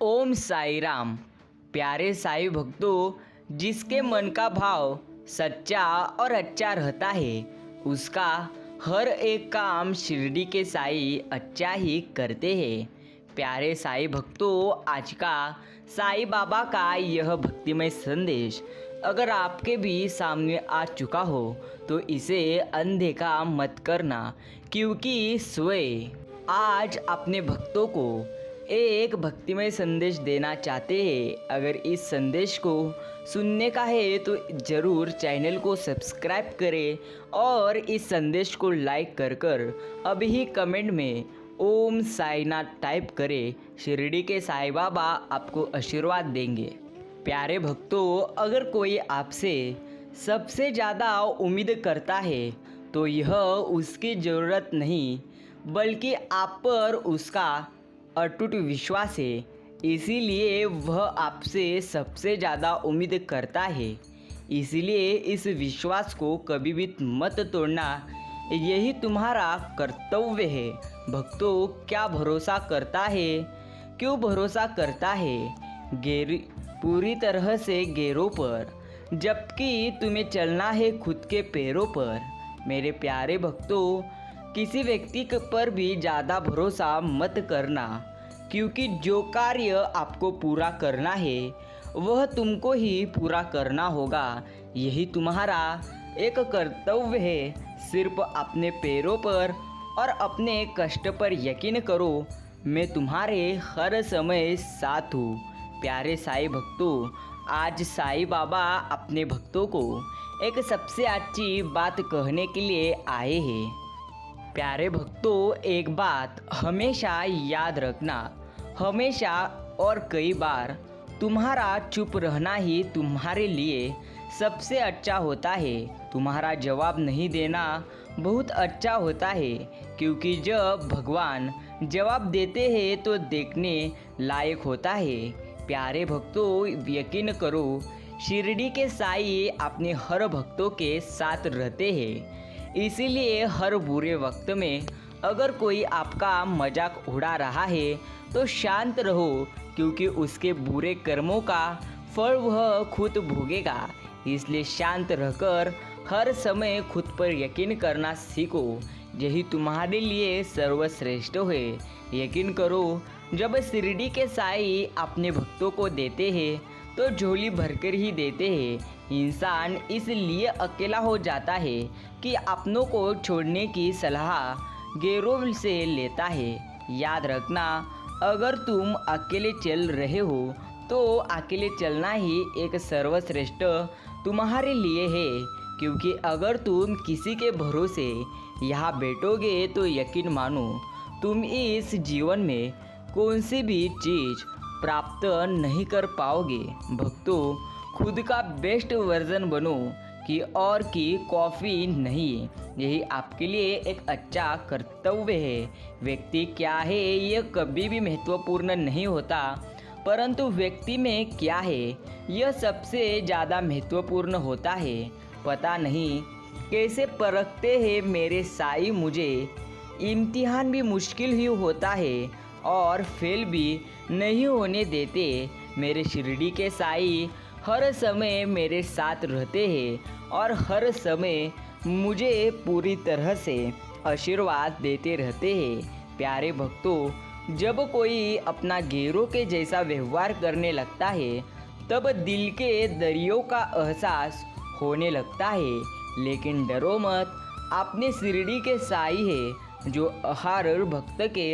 ओम साई राम। प्यारे साई भक्तों, जिसके मन का भाव सच्चा और अच्छा रहता है उसका हर एक काम शिरडी के साई अच्छा ही करते हैं। प्यारे साई भक्तों, आज का साई बाबा का यह भक्तिमय संदेश अगर आपके भी सामने आ चुका हो तो इसे अनदेखा मत करना, क्योंकि स्वयं आज अपने भक्तों को एक भक्तिमय संदेश देना चाहते हैं। अगर इस संदेश को सुनने का है तो ज़रूर चैनल को सब्सक्राइब करें और इस संदेश को लाइक कर अभी ही कमेंट में ओम साईनाथ टाइप करें। शिरडी के साईं बाबा आपको आशीर्वाद देंगे। प्यारे भक्तों, अगर कोई आपसे सबसे ज़्यादा उम्मीद करता है तो यह उसकी ज़रूरत नहीं बल्कि आप पर उसका अटूट विश्वास है, इसीलिए वह आपसे सबसे ज़्यादा उम्मीद करता है। इसलिए इस विश्वास को कभी भी मत तोड़ना, यही तुम्हारा कर्तव्य है। भक्तों, क्या भरोसा करता है, क्यों भरोसा करता है पूरी तरह से गैरों पर, जबकि तुम्हें चलना है खुद के पैरों पर। मेरे प्यारे भक्तों, किसी व्यक्ति पर भी ज़्यादा भरोसा मत करना, क्योंकि जो कार्य आपको पूरा करना है वह तुमको ही पूरा करना होगा। यही तुम्हारा एक कर्तव्य है। सिर्फ अपने पैरों पर और अपने कष्ट पर यकीन करो, मैं तुम्हारे हर समय साथ हूँ। प्यारे साई भक्तों, आज साई बाबा अपने भक्तों को एक सबसे अच्छी बात कहने के लिए आए हैं। प्यारे भक्तों, एक बात हमेशा याद रखना, हमेशा और कई बार तुम्हारा चुप रहना ही तुम्हारे लिए सबसे अच्छा होता है। तुम्हारा जवाब नहीं देना बहुत अच्छा होता है, क्योंकि जब भगवान जवाब देते हैं तो देखने लायक होता है। प्यारे भक्तों, यकीन करो, शिरडी के साई अपने हर भक्तों के साथ रहते हैं। इसीलिए हर बुरे वक्त में अगर कोई आपका मजाक उड़ा रहा है तो शांत रहो, क्योंकि उसके बुरे कर्मों का फल वह खुद भोगेगा। इसलिए शांत रहकर हर समय खुद पर यकीन करना सीखो, यही तुम्हारे लिए सर्वश्रेष्ठ है। यकीन करो, जब शिरडी के साई अपने भक्तों को देते हैं तो झोली भरकर ही देते हैं। इंसान इसलिए अकेला हो जाता है कि अपनों को छोड़ने की सलाह गैरों से लेता है। याद रखना, अगर तुम अकेले चल रहे हो तो अकेले चलना ही एक सर्वश्रेष्ठ तुम्हारे लिए है, क्योंकि अगर तुम किसी के भरोसे यहाँ बैठोगे तो यकीन मानो तुम इस जीवन में कौन सी भी चीज़ प्राप्त नहीं कर पाओगे। भक्तों, खुद का बेस्ट वर्जन बनो कि और की कॉफ़ी नहीं। यही आपके लिए एक अच्छा कर्तव्य है। व्यक्ति क्या है यह कभी भी महत्वपूर्ण नहीं होता, परंतु व्यक्ति में क्या है यह सबसे ज़्यादा महत्वपूर्ण होता है। पता नहीं कैसे परखते हैं मेरे साई मुझे, इम्तिहान भी मुश्किल ही होता है और फेल भी नहीं होने देते। मेरे शिरडी के साई हर समय मेरे साथ रहते हैं और हर समय मुझे पूरी तरह से आशीर्वाद देते रहते हैं। प्यारे भक्तों, जब कोई अपना गैरों के जैसा व्यवहार करने लगता है तब दिल के दरियों का एहसास होने लगता है। लेकिन डरो मत, अपने शिरडी के साई है जो हर भक्त के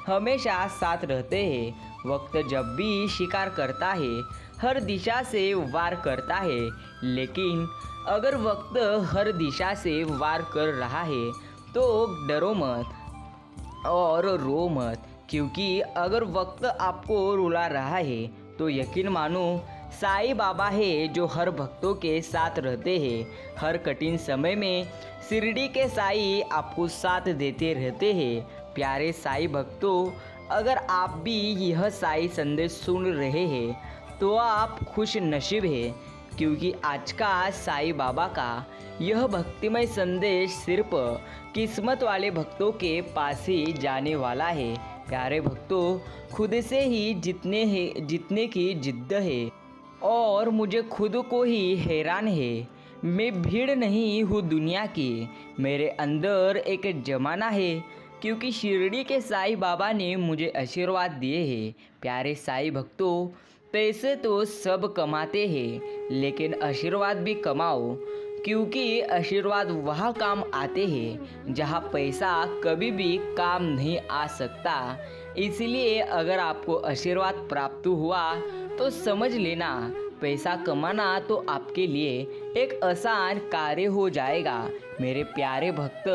हमेशा साथ रहते हैं। वक्त जब भी शिकार करता है हर दिशा से वार करता है, लेकिन अगर वक्त हर दिशा से वार कर रहा है तो डरो मत और रो मत, क्योंकि अगर वक्त आपको रुला रहा है तो यकीन मानो साई बाबा है जो हर भक्तों के साथ रहते हैं। हर कठिन समय में शिरडी के साई आपको साथ देते रहते हैं। प्यारे साई भक्तों, अगर आप भी यह साई संदेश सुन रहे हैं तो आप खुश नसीब हैं, क्योंकि आज का साई बाबा का यह भक्तिमय संदेश सिर्फ किस्मत वाले भक्तों के पास ही जाने वाला है। प्यारे भक्तों, खुद से ही जीतने की जिद्द है और मुझे खुद को ही हैरान है। मैं भीड़ नहीं हूँ दुनिया की, मेरे अंदर एक जमाना है, क्योंकि शिरडी के साईं बाबा ने मुझे आशीर्वाद दिए हैं। प्यारे साईं भक्तों, पैसे तो सब कमाते हैं, लेकिन आशीर्वाद भी कमाओ, क्योंकि आशीर्वाद वहाँ काम आते हैं जहाँ पैसा कभी भी काम नहीं आ सकता। इसलिए अगर आपको आशीर्वाद प्राप्त हुआ तो समझ लेना, पैसा कमाना तो आपके लिए एक आसान कार्य हो जाएगा। मेरे प्यारे भक्त,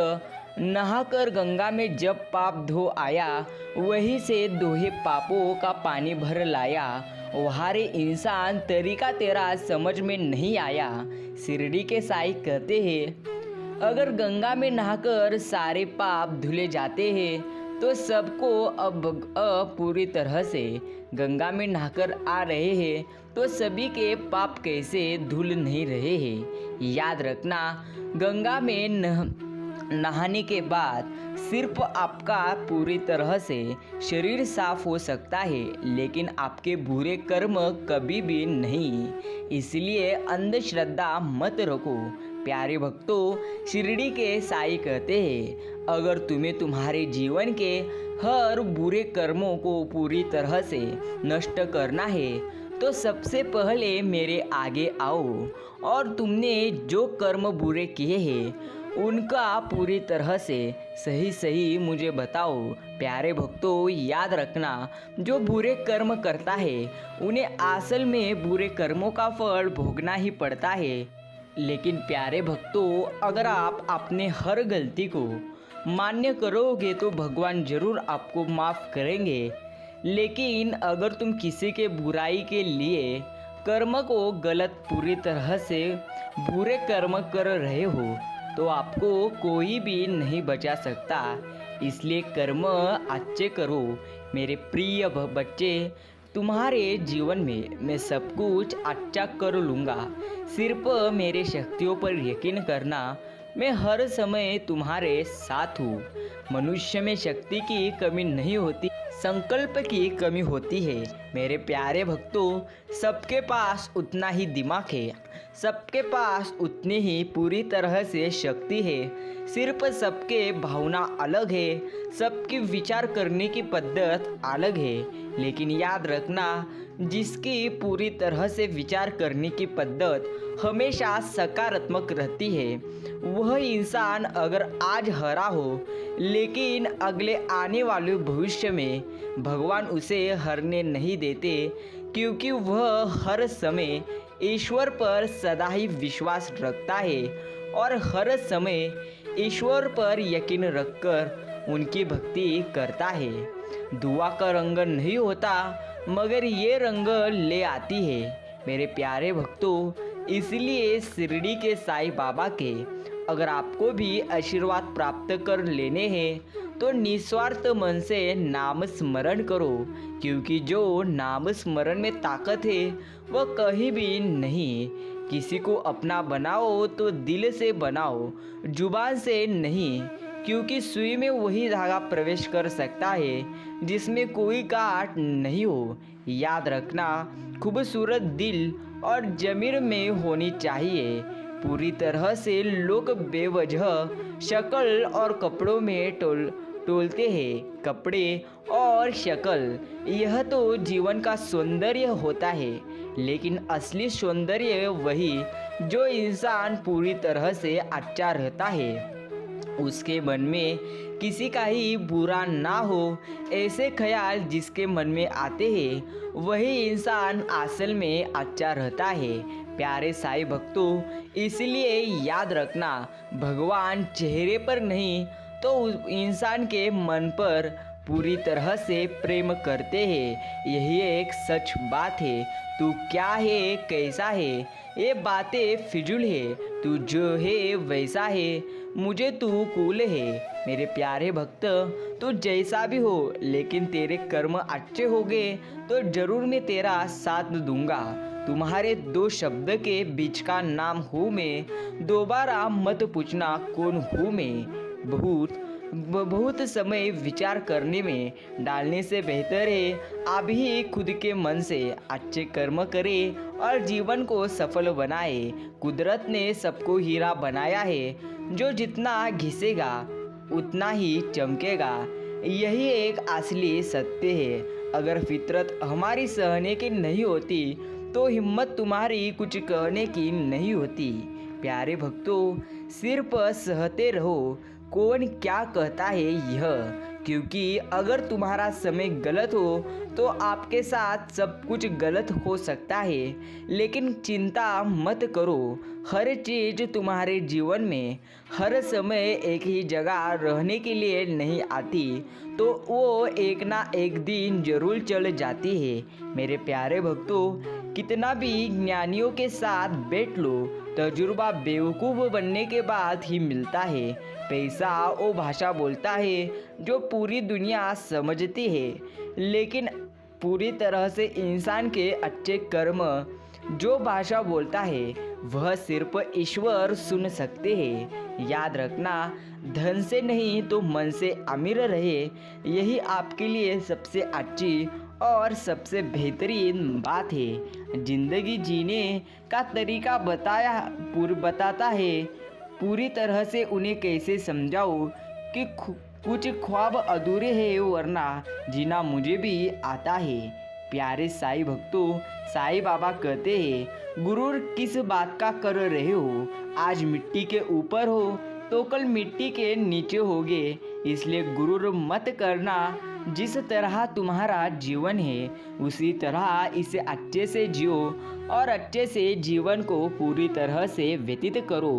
नहाकर गंगा में जब पाप धो आया, वहीं से दोहे पापों का पानी भर लाया। वहारे इंसान तरीका तेरा समझ में नहीं आया। शिरडी के साईं कहते हैं, अगर गंगा में नहाकर सारे पाप धुले जाते हैं तो सबको अब पूरी तरह से गंगा में नहाकर आ रहे हैं तो सभी के पाप कैसे धुल नहीं रहे हैं। याद रखना, गंगा में नहाने के बाद सिर्फ आपका पूरी तरह से शरीर साफ हो सकता है, लेकिन आपके बुरे कर्म कभी भी नहीं। इसलिए अंधश्रद्धा मत रखो। प्यारे भक्तों, शिरडी के साईं कहते हैं, अगर तुम्हें तुम्हारे जीवन के हर बुरे कर्मों को पूरी तरह से नष्ट करना है तो सबसे पहले मेरे आगे आओ और तुमने जो कर्म बुरे किए हैं उनका पूरी तरह से सही मुझे बताओ। प्यारे भक्तों, याद रखना, जो बुरे कर्म करता है उन्हें असल में बुरे कर्मों का फल भोगना ही पड़ता है। लेकिन प्यारे भक्तों, अगर आप अपने हर गलती को मान्य करोगे तो भगवान जरूर आपको माफ़ करेंगे। लेकिन अगर तुम किसी के बुराई के लिए कर्म को गलत पूरी तरह से बुरे कर्म कर रहे हो तो आपको कोई भी नहीं बचा सकता। इसलिए कर्म अच्छे करो। मेरे प्रिय बच्चे, तुम्हारे जीवन में मैं सब कुछ अच्छा कर लूँगा। सिर्फ मेरे शक्तियों पर यकीन करना, मैं हर समय तुम्हारे साथ हूँ। मनुष्य में शक्ति की कमी नहीं होती, संकल्प की कमी होती है। मेरे प्यारे भक्तों, सबके पास उतना ही दिमाग है, सबके पास उतनी ही पूरी तरह से शक्ति है। सिर्फ सबके भावना अलग है, सबकी विचार करने की पद्धत अलग है। लेकिन याद रखना, जिसकी पूरी तरह से विचार करने की पद्धत हमेशा सकारात्मक रहती है, वह इंसान अगर आज हरा हो, लेकिन अगले आने वाले भविष्य में भगवान उसे हारने नहीं देते, क्योंकि वह हर समय ईश्वर पर सदा ही विश्वास रखता है और हर समय ईश्वर पर यकीन रखकर उनकी भक्ति करता है। दुआ का रंग नहीं होता, मगर ये रंग ले आती है। मेरे प्यारे भक्तों, इसलिए शिरडी के साईं बाबा के अगर आपको भी आशीर्वाद प्राप्त कर लेने हैं तो निस्वार्थ मन से नाम स्मरण करो, क्योंकि जो नाम स्मरण में ताकत है वह कहीं भी नहीं। किसी को अपना बनाओ तो दिल से बनाओ, जुबान से नहीं, क्योंकि सुई में वही धागा प्रवेश कर सकता है जिसमें कोई गांठ नहीं हो। याद रखना, खूबसूरत दिल और ज़मीर में होनी चाहिए। पूरी तरह से लोग बेवजह शक्ल और कपड़ों में टोलते हैं। कपड़े और शक्ल, यह तो जीवन का सौंदर्य होता है, लेकिन असली सौंदर्य वही जो इंसान पूरी तरह से अच्छा रहता है, उसके मन में किसी का ही बुरा ना हो, ऐसे ख्याल जिसके मन में आते हैं वही इंसान असल में अच्छा रहता है। प्यारे साईं भक्तों, इसलिए याद रखना, भगवान चेहरे पर नहीं तो उस इंसान के मन पर पूरी तरह से प्रेम करते हैं। यही एक सच बात है। तू क्या है, कैसा है, ये बातें फिजूल है। तू जो है वैसा है, मुझे तू कूल है। मेरे प्यारे भक्त, तू जैसा भी हो, लेकिन तेरे कर्म अच्छे हो गए तो जरूर मैं तेरा साथ दूंगा। तुम्हारे दो शब्द के बीच का नाम हूँ मैं, दोबारा मत पूछना कौन हूँ मैं। बहुत बहुत समय विचार करने में डालने से बेहतर है आप ही खुद के मन से अच्छे कर्म करें और जीवन को सफल बनाए। कुदरत ने सबको हीरा बनाया है, जो जितना घिसेगा उतना ही चमकेगा। यही एक असली सत्य है। अगर फितरत हमारी सहने की नहीं होती तो हिम्मत तुम्हारी कुछ कहने की नहीं होती। प्यारे भक्तों, सिर्फ सहते रहो, कौन क्या कहता है यह, क्योंकि अगर तुम्हारा समय गलत हो तो आपके साथ सब कुछ गलत हो सकता है। लेकिन चिंता मत करो, हर चीज़ तुम्हारे जीवन में हर समय एक ही जगह रहने के लिए नहीं आती, तो वो एक ना एक दिन जरूर चल जाती है। मेरे प्यारे भक्तों, कितना भी ज्ञानियों के साथ बैठ लो, तजुर्बा बेवकूफ़ बनने के बाद ही मिलता है। पैसा वो भाषा बोलता है जो पूरी दुनिया समझती है, लेकिन पूरी तरह से इंसान के अच्छे कर्म जो भाषा बोलता है वह सिर्फ ईश्वर सुन सकते हैं। याद रखना, धन से नहीं तो मन से अमीर रहे, यही आपके लिए सबसे अच्छी और सबसे बेहतरीन बात है। जिंदगी जीने का तरीका बताता है, पूरी तरह से उन्हें कैसे समझाओ कि कुछ ख्वाब अधूरे हैं, वरना जीना मुझे भी आता है। प्यारे साईं भक्तों, साईं बाबा कहते हैं, गुरूर किस बात का कर रहे हो? आज मिट्टी के ऊपर हो तो कल मिट्टी के नीचे होगे, इसलिए गुरूर मत करना। जिस तरह तुम्हारा जीवन है उसी तरह इसे अच्छे से जियो और अच्छे से जीवन को पूरी तरह से व्यतीत करो।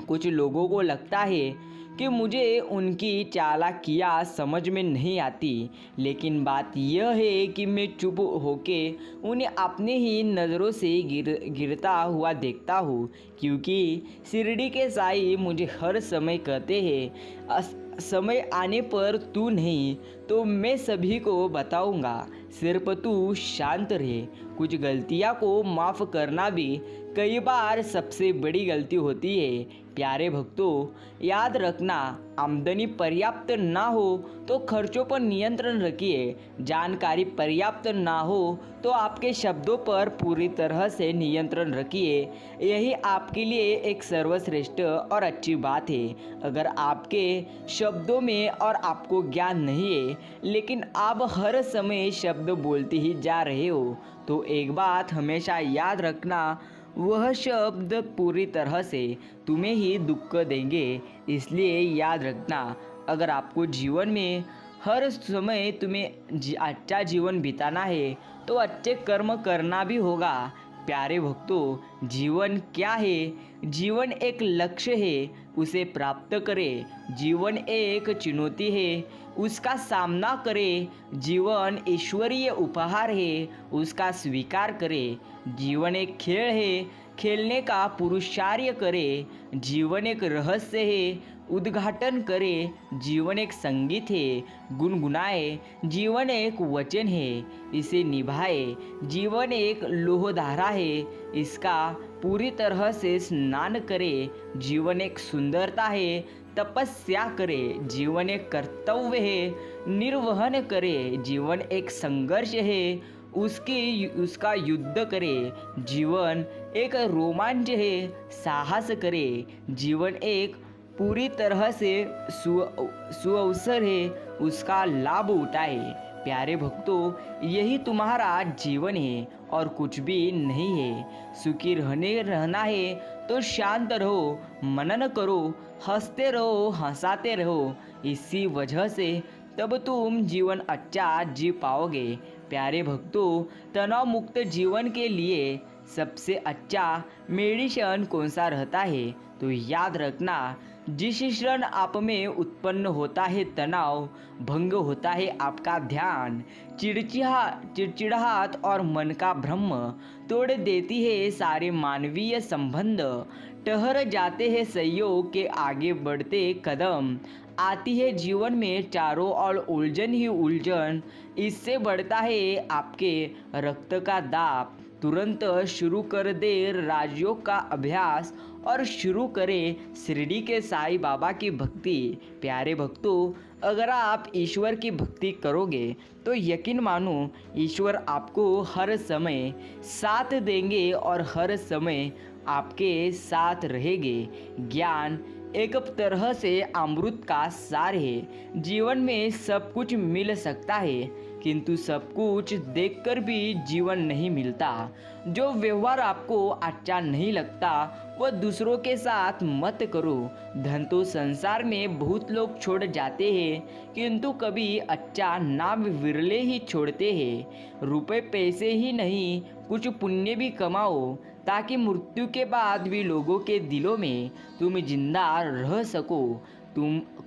कुछ लोगों को लगता है कि मुझे उनकी चालाकियाँ समझ में नहीं आती, लेकिन बात यह है कि मैं चुप होके उन्हें अपने ही नज़रों से गिरता हुआ देखता हूँ, क्योंकि शिरडी के साईं मुझे हर समय कहते हैं, समय आने पर तू नहीं तो मैं सभी को बताऊंगा, सिर्फ तू शांत रहे। कुछ गलतियां को माफ़ करना भी कई बार सबसे बड़ी गलती होती है। प्यारे भक्तों, याद रखना, आमदनी पर्याप्त ना हो तो खर्चों पर नियंत्रण रखिए। जानकारी पर्याप्त ना हो तो आपके शब्दों पर पूरी तरह से नियंत्रण रखिए। यही आपके लिए एक सर्वश्रेष्ठ और अच्छी बात है। अगर आपके शब्दों में और आपको ज्ञान नहीं है, लेकिन आप हर समय शब्द बोलते ही जा रहे हो, तो एक बात हमेशा याद रखना, वह शब्द पूरी तरह से तुम्हें ही दुख देंगे। इसलिए याद रखना, अगर आपको जीवन में हर समय तुम्हें अच्छा जीवन बिताना है तो अच्छे कर्म करना भी होगा। प्यारे भक्तों, जीवन क्या है? जीवन एक लक्ष्य है, उसे प्राप्त करें। जीवन एक चुनौती है, उसका सामना करें। जीवन ईश्वरीय उपहार है, उसका स्वीकार करें। जीवन एक खेल है, खेलने का पुरुषार्थ करें। जीवन एक रहस्य है, उद्घाटन करें। जीवन एक संगीत है, गुनगुनाए। जीवन एक वचन है, इसे निभाए। जीवन एक लोहधारा है, इसका पूरी तरह से स्नान करें। जीवन एक सुंदरता है, तपस्या करें। जीवन एक कर्तव्य है, निर्वहन करें। जीवन एक संघर्ष है, उसका युद्ध करें। जीवन एक रोमांच है, साहस करें। जीवन एक पूरी तरह से सुअवसर है, उसका लाभ उठाए। प्यारे भक्तों, यही तुम्हारा जीवन है और कुछ भी नहीं है। सुखी रहना है तो शांत रहो, मनन करो, हंसते रहो, हंसाते रहो। इसी वजह से तब तुम जीवन अच्छा जी पाओगे। प्यारे भक्तों, तनाव मुक्त जीवन के लिए सबसे अच्छा मेडिसिन कौन सा रहता है? तो याद रखना, जिस क्षण आप में उत्पन्न होता है तनाव, भंग होता है आपका ध्यान, चिड़चिड़ाहट और मन का भ्रम तोड़ देती है सारे मानवीय संबंध, ठहर जाते हैं सहयोग के आगे बढ़ते कदम, आती है जीवन में चारों ओर उलझन ही उलझन, इससे बढ़ता है आपके रक्त का दाब। तुरंत शुरू कर दे राजयोग का अभ्यास और शुरू करें शिरडी के साईं बाबा की भक्ति। प्यारे भक्तों, अगर आप ईश्वर की भक्ति करोगे तो यकीन मानो ईश्वर आपको हर समय साथ देंगे और हर समय आपके साथ रहेंगे। ज्ञान एक तरह से अमृत का सार है। जीवन में सब कुछ मिल सकता है, किंतु सब कुछ देखकर भी जीवन नहीं मिलता। जो व्यवहार आपको अच्छा नहीं लगता वह दूसरों के साथ मत करो। धन तो संसार में बहुत लोग छोड़ जाते हैं, किंतु कभी अच्छा नाम विरले ही छोड़ते हैं। रुपए पैसे ही नहीं, कुछ पुण्य भी कमाओ ताकि मृत्यु के बाद भी लोगों के दिलों में तुम जिंदा रह सको।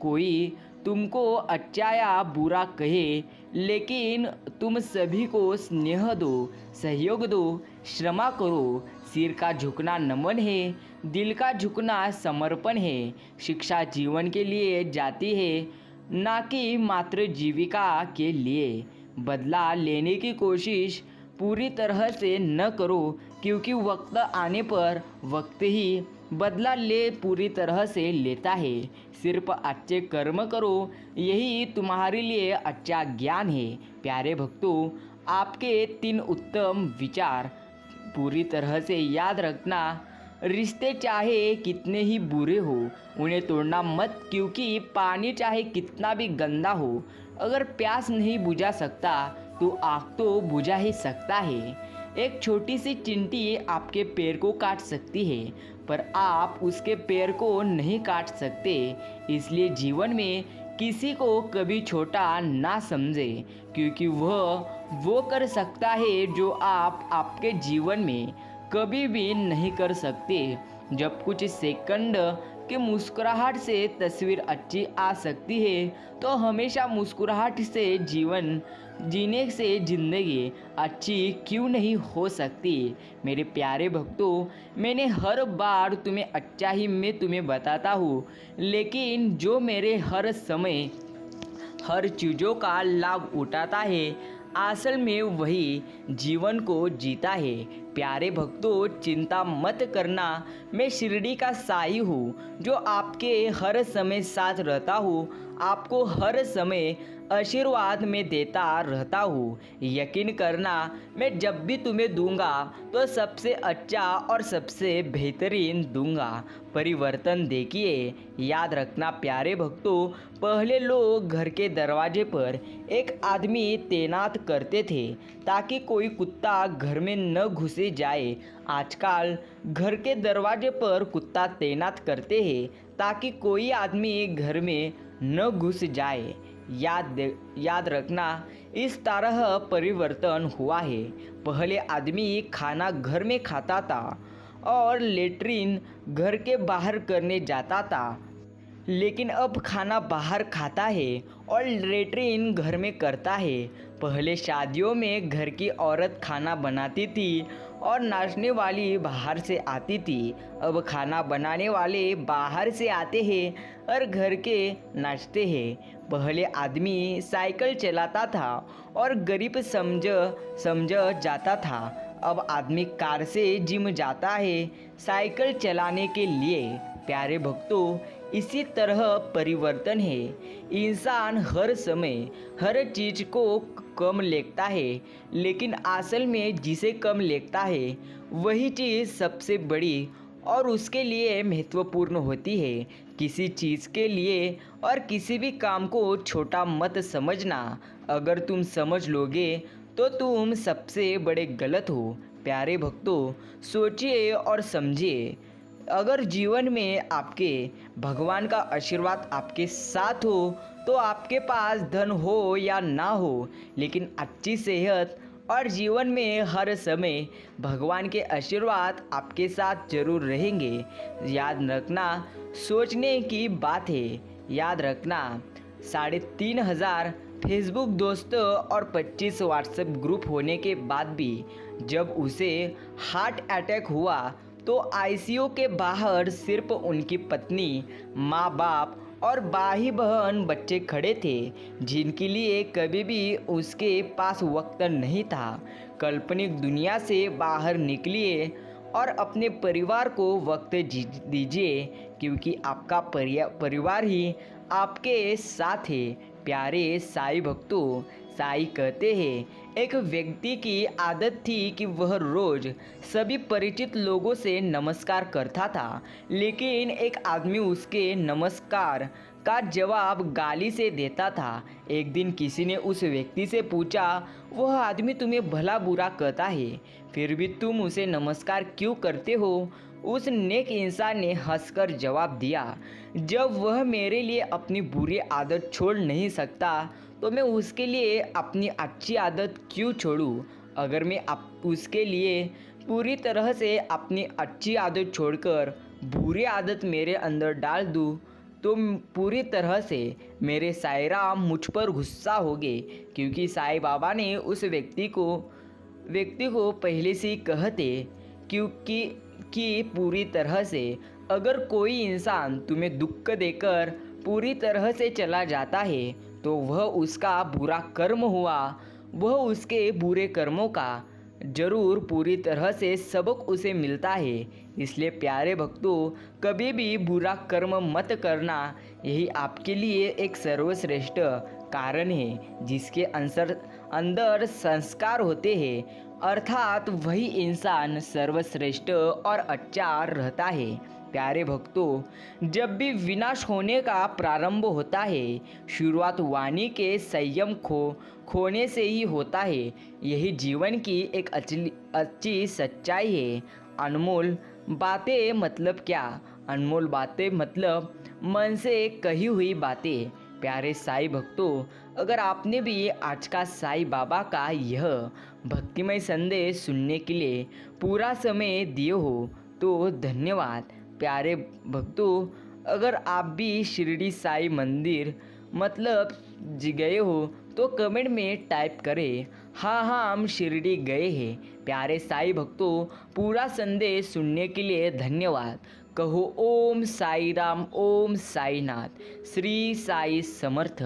कोई तुमको अच्छा या बुरा कहे, लेकिन तुम सभी को स्नेह दो, सहयोग दो, क्षमा करो। सिर का झुकना नमन है, दिल का झुकना समर्पण है। शिक्षा जीवन के लिए जाती है, ना कि मात्र जीविका के लिए। बदला लेने की कोशिश पूरी तरह से न करो, क्योंकि वक्त आने पर वक्त ही बदला पूरी तरह से लेता है। सिर्फ अच्छे कर्म करो, यही तुम्हारे लिए अच्छा ज्ञान है। प्यारे भक्तों, आपके 3 उत्तम विचार पूरी तरह से याद रखना। रिश्ते चाहे कितने ही बुरे हो, उन्हें तोड़ना मत, क्योंकि पानी चाहे कितना भी गंदा हो, अगर प्यास नहीं बुझा सकता तो आग तो बुझा ही सकता है। एक छोटी सी चींटी आपके पैर को काट सकती है, पर आप उसके पैर को नहीं काट सकते। इसलिए जीवन में किसी को कभी छोटा ना समझे, क्योंकि वह वो कर सकता है जो आप आपके जीवन में कभी भी नहीं कर सकते। जब कुछ सेकंड की मुस्कुराहट से तस्वीर अच्छी आ सकती है, तो हमेशा मुस्कुराहट से जीवन जीने से ज़िंदगी अच्छी क्यों नहीं हो सकती। मेरे प्यारे भक्तों, मैंने हर बार तुम्हें अच्छा ही मैं तुम्हें बताता हूँ, लेकिन जो मेरे हर समय हर चीज़ों का लाभ उठाता है, असल में वही जीवन को जीता है। प्यारे भक्तों, चिंता मत करना, मैं शिरडी का साईं हूँ जो आपके हर समय साथ रहता हूँ, आपको हर समय आशीर्वाद में देता रहता हूँ। यकीन करना, मैं जब भी तुम्हें दूंगा तो सबसे अच्छा और सबसे बेहतरीन दूंगा। परिवर्तन देखिए। याद रखना प्यारे भक्तों, पहले लोग घर के दरवाजे पर एक आदमी तैनात करते थे ताकि कोई कुत्ता घर में न घुसे जाए। आजकल घर के दरवाजे पर कुत्ता तैनात करते हैं ताकि कोई आदमी घर में न घुस जाए। याद रखना, इस तरह परिवर्तन हुआ है। पहले आदमी खाना घर में खाता था और लेट्रिन घर के बाहर करने जाता था, लेकिन अब खाना बाहर खाता है और लेट्रिन घर में करता है। पहले शादियों में घर की औरत खाना बनाती थी और नाचने वाली बाहर से आती थी। अब खाना बनाने वाले बाहर से आते हैं और घर के नाचते हैं। पहले आदमी साइकिल चलाता था और गरीब समझ जाता था, अब आदमी कार से जिम जाता है साइकिल चलाने के लिए। प्यारे भक्तों, इसी तरह परिवर्तन है। इंसान हर समय हर चीज़ को कम लेता है, लेकिन असल में जिसे कम लेता है वही चीज़ सबसे बड़ी और उसके लिए महत्वपूर्ण होती है। किसी चीज़ के लिए और किसी भी काम को छोटा मत समझना। अगर तुम समझ लोगे तो तुम सबसे बड़े गलत हो। प्यारे भक्तों, सोचिए और समझिए। अगर जीवन में आपके भगवान का आशीर्वाद आपके साथ हो, तो आपके पास धन हो या ना हो, लेकिन अच्छी सेहत और जीवन में हर समय भगवान के आशीर्वाद आपके साथ जरूर रहेंगे। याद रखना, सोचने की बात है। याद रखना, 3,500 फेसबुक दोस्तों और 25 व्हाट्सएप ग्रुप होने के बाद भी जब उसे हार्ट अटैक हुआ तो आईसीयू के बाहर सिर्फ उनकी पत्नी, माँ बाप और भाई बहन बच्चे खड़े थे जिनके लिए कभी भी उसके पास वक्त नहीं था। काल्पनिक दुनिया से बाहर निकलिए और अपने परिवार को वक्त दीजिए, क्योंकि आपका परिवार ही आपके साथ है। प्यारे साईं भक्तों, साईं कहते हैं एक व्यक्ति की आदत थी कि वह रोज सभी परिचित लोगों से नमस्कार करता था, लेकिन एक आदमी उसके नमस्कार का जवाब गाली से देता था। एक दिन किसी ने उस व्यक्ति से पूछा, वह आदमी तुम्हें भला बुरा कहता है, फिर भी तुम उसे नमस्कार क्यों करते हो? उस नेक इंसान ने हंसकर जवाब दिया, जब वह मेरे लिए अपनी बुरी आदत छोड़ नहीं सकता तो मैं उसके लिए अपनी अच्छी आदत क्यों छोड़ूं? अगर मैं उसके लिए पूरी तरह से अपनी अच्छी आदत छोड़कर बुरी आदत मेरे अंदर डाल दूं, तो पूरी तरह से मेरे साईं राम मुझ पर गुस्सा होंगे, क्योंकि साईं बाबा ने उस व्यक्ति को पहले से ही कहते क्योंकि कि पूरी तरह से अगर कोई इंसान तुम्हें दुख देकर पूरी तरह से चला जाता है तो वह उसका बुरा कर्म हुआ, वह उसके बुरे कर्मों का जरूर पूरी तरह से सबक उसे मिलता है। इसलिए प्यारे भक्तों, कभी भी बुरा कर्म मत करना, यही आपके लिए एक सर्वश्रेष्ठ कारण है जिसके अंदर संस्कार होते हैं, अर्थात वही इंसान सर्वश्रेष्ठ और अच्छा रहता है। प्यारे भक्तों, जब भी विनाश होने का प्रारंभ होता है, शुरुआत वाणी के संयम खोने से ही होता है। यही जीवन की एक अच्छी सच्चाई है। अनमोल बातें मतलब क्या? अनमोल बातें मतलब मन से कही हुई बातें। प्यारे साईं भक्तों, अगर आपने भी आज का साईं बाबा का यह भक्तिमय संदेश सुनने के लिए पूरा समय दिए हो तो धन्यवाद। प्यारे भक्तों, अगर आप भी शिरडी साईं मंदिर मतलब गए हो तो कमेंट में टाइप करें, हाँ हम शिरडी गए हैं। प्यारे साईं भक्तों, पूरा संदेश सुनने के लिए धन्यवाद। कहो ओम साई राम, ओम साईनाथ, श्री साई समर्थ।